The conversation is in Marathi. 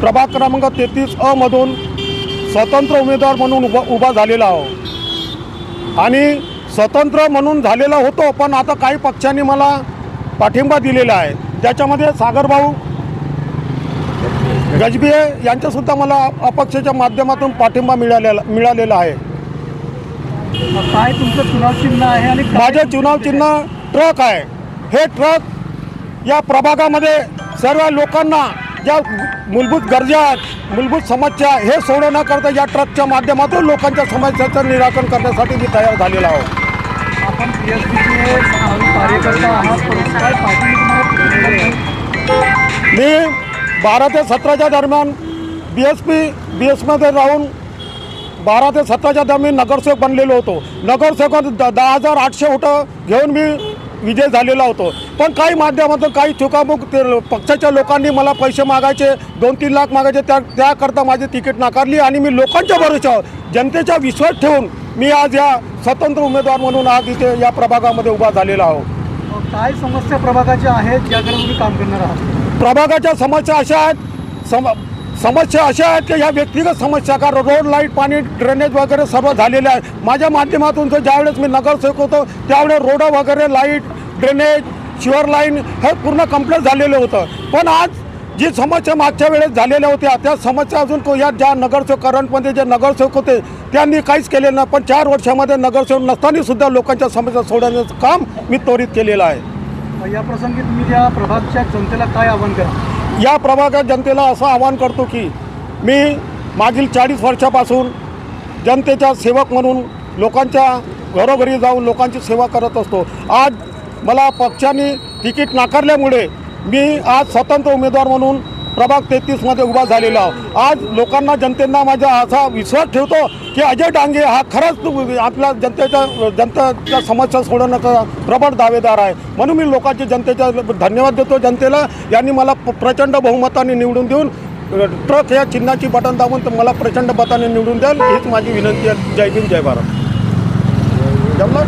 प्रभाग क्रमांक 33 मधून स्वतंत्र उमेदवार म्हणून उभा झालेला आहो आणि स्वतंत्र म्हणून झालेला होतो, पण आता काही पक्षांनी मला पाठिंबा दिलेला आहे, ज्याच्यामध्ये सागरभाऊ गजबिये यांच्यासुद्धा मला अपक्षाच्या माध्यमातून पाठिंबा मिळालेला आहे। काय तुमचं चुनाव चिन्ह आहे? आणि माझे चुनाव चिन्ह ट्रक आहे। हे ट्रक या प्रभागामध्ये सर्व लोकांना ज्या मूलभूत गरजा आहेत, मूलभूत समस्या हे सोडवण्याकरता या ट्रकच्या माध्यमातून लोकांच्या समस्याचं निराकरण करण्यासाठी मी तयार झालेला आहोत। आपण BSPचे कार्यकर्ता आहात, परंतु काय पार्टी तुम्हाला? मी 12 ते 17च्या दरम्यान BSमध्ये राहून 12 ते 17च्या दरम्यान नगरसेवक बनलेलो होतो। नगरसेवकात 10,800 वोटं घेऊन मी विजय झालेला होतो, पण काही माध्यमातून काही चुकामुक पक्षाच्या लोकांनी मला पैसे मागायचे, 2-3 लाख मागायचे, त्याकरता माझी तिकीट नाकारली आणि मी लोकांच्या भरोशावर जनतेचा विश्वास ठेवून मी आज या स्वतंत्र उमेदवार म्हणून आज इथे या प्रभागामध्ये उभा झालेला आहोत। काय समस्या प्रभागाच्या आहेत ज्याकडे तुम्ही काम करणार आहात? प्रभागाच्या समस्या अशा आहेत, समस्या अशा आहेत की ह्या व्यक्तिगत समस्या, कारण रोड, लाईट, पाणी, ड्रेनेज वगैरे सर्व झालेले आहे। माझ्या माध्यमातून ज्यावेळेस मी नगरसेवक होतो त्यावेळेस रोड वगैरे, लाईट, ड्रेनेज, शिवर लाईन हे पूर्ण कंप्लीट झालेलं होतं, पण आज जी समस्या मागच्या वेळेस झालेल्या होत्या त्या समस्या अजून या ज्या नगरसेवक करंटमध्ये जे नगरसेवक होते त्यांनी काहीच केलेलं नाही, पण 4 वर्षामध्ये नगरसेवक नसताना सुद्धा लोकांच्या समस्या सोडवण्याचं काम मी त्वरित केलेलं आहे। या प्रसंगी तुम्ही या प्रभागाच्या जनतेला काय आवाहन करा? या प्रभागात जनतेला असं आवाहन करतो की मी मागील 40 वर्षापासून जनतेचा सेवक म्हणून लोकांच्या घरोघरी जाऊन लोकांची सेवा करत असतो। आज मला पक्षाने तिकीट नाकारल्यामुळे मी आज स्वतंत्र उमेदवार म्हणून प्रभाग 33मध्ये उभा झालेला आहोत। आज लोकांना, जनतेला माझा असा विश्वास ठेवतो की अजय डांगे हा खरंच आपल्या जनतेच्या समस्या सोडवण्याचा प्रबळ दावेदार आहे, म्हणून मी जनतेचा धन्यवाद देतो। जनतेला यांनी मला प्रचंड बहुमताने निवडून देऊन ट्रक या चिन्हाची बटन दाबून मला प्रचंड मताने निवडून द्याल हीच माझी विनंती आहे। जय भीम, जय भारत। जमलं?